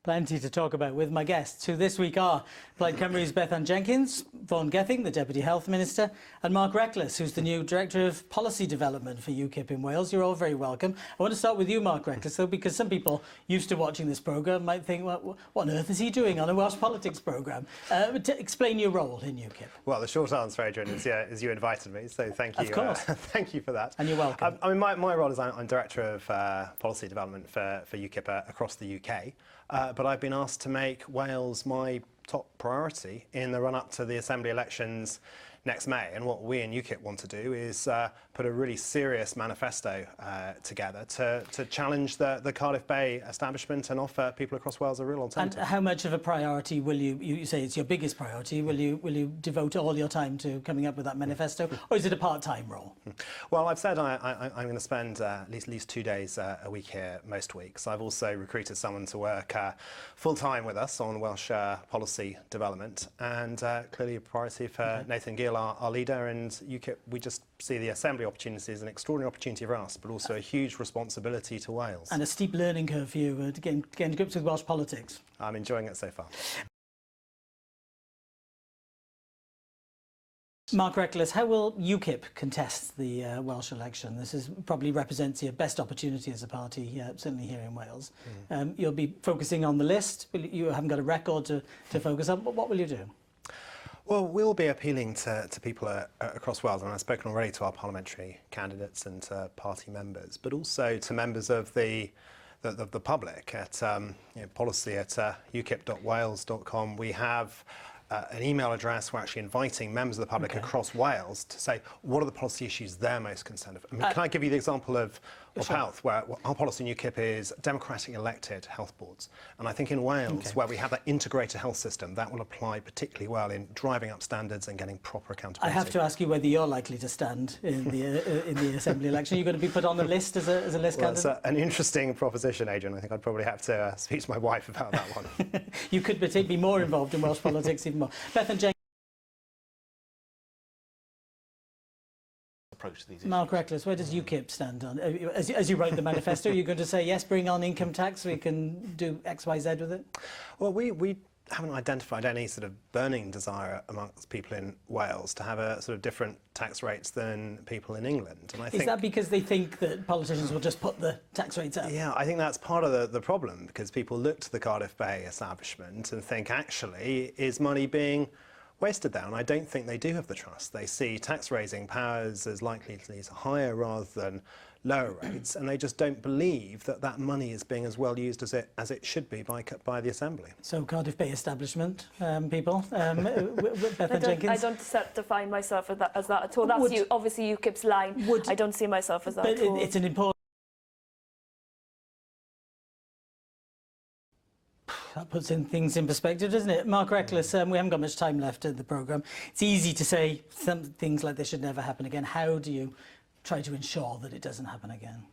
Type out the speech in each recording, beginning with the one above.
Plenty to talk about with my guests, who this week are Plaid Cymru's Bethan Jenkins, Vaughan Gething, the Deputy Health Minister, and Mark Reckless, who's the new Director of Policy Development for UKIP in Wales. You're all very welcome. I want to start with you, Mark Reckless, though, because some people used to watching this programme might think, well, what on earth is he doing on a Welsh politics programme? Explain your role in UKIP. Well, the short answer, Adrian, is you invited me, so thank you. Of course. Thank you for that. And you're welcome. I mean, my role is I'm Director of Policy Development for UKIP across the UK, but I've been asked to make Wales my top priority in the run-up to the Assembly elections next May. And what we in UKIP want to do is put a really serious manifesto together to challenge the Cardiff Bay establishment and offer people across Wales a real alternative. And how much of a priority will you say it's your biggest priority? Will you devote all your time to coming up with that manifesto, or is it a part-time role? Well, I've said I'm going to spend at least 2 days a week here most weeks. I've also recruited someone to work full-time with us on Welsh policy development, and clearly a priority for Nathan Gill, our leader, and UKIP. We just see the Assembly opportunity as an extraordinary opportunity for us, but also a huge responsibility to Wales. And a steep learning curve for you to get to grips with Welsh politics. I'm enjoying it so far. Mark Reckless, how will UKIP contest the Welsh election? This probably represents your best opportunity as a party, certainly here in Wales. You'll be focusing on the list. You haven't got a record to focus on, but what will you do? Well, we'll be appealing to people across Wales, and I've spoken already to our parliamentary candidates and to party members, but also to members of the public at policy at ukip.wales.com. We have an email address. We're actually inviting members of the public across Wales to say what are the policy issues they're most concerned of. I mean, can I give you the example of health, where our policy in UKIP is democratic elected health boards. And I think in Wales, where we have that integrated health system, that will apply particularly well in driving up standards and getting proper accountability. I have to ask you whether you're likely to stand in the Assembly election. Are you going to be put on the list as a list candidate? It's an interesting proposition, Adrian. I think I'd probably have to speak to my wife about that one. You could be more involved in Welsh politics even more. Bethan Jenkins. Approach to these Mark Reckless, where does UKIP stand on? As you write the manifesto, are you going to say, yes, bring on income tax, we can do X, Y, Z with it? Well, we haven't identified any sort of burning desire amongst people in Wales to have a sort of different tax rates than people in England. And I think, is that because they think that politicians will just put the tax rates up? Yeah, I think that's part of the problem, because people look to the Cardiff Bay establishment and think, actually, is money being wasted there? And I don't think they do have the trust. They see tax-raising powers as likely to lead to higher rather than lower rates, and they just don't believe that that money is being as well used as it should be by the Assembly. So Cardiff Bay establishment people, Bethan Jenkins? I don't define myself as that at all. That's obviously UKIP's line. I don't see myself as that at all. It's an important... That puts things in perspective, doesn't it? Mark Reckless, we haven't got much time left in the programme. It's easy to say some things like this should never happen again. How do you try to ensure that it doesn't happen again?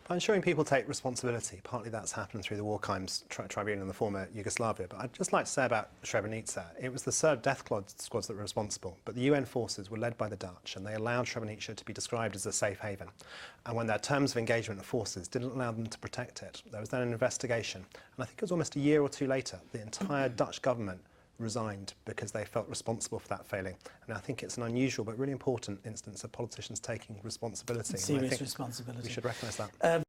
By ensuring people take responsibility. Partly that's happened through the War Crimes Tribunal in the former Yugoslavia. But I'd just like to say about Srebrenica, it was the Serb death squads that were responsible, but the UN forces were led by the Dutch, and they allowed Srebrenica to be described as a safe haven. And when their terms of engagement with forces didn't allow them to protect it, there was then an investigation. And I think it was almost a year or two later, the entire Dutch government resigned because they felt responsible for that failing. And I think it's an unusual but really important instance of politicians taking responsibility. Serious responsibility. We should recognise that.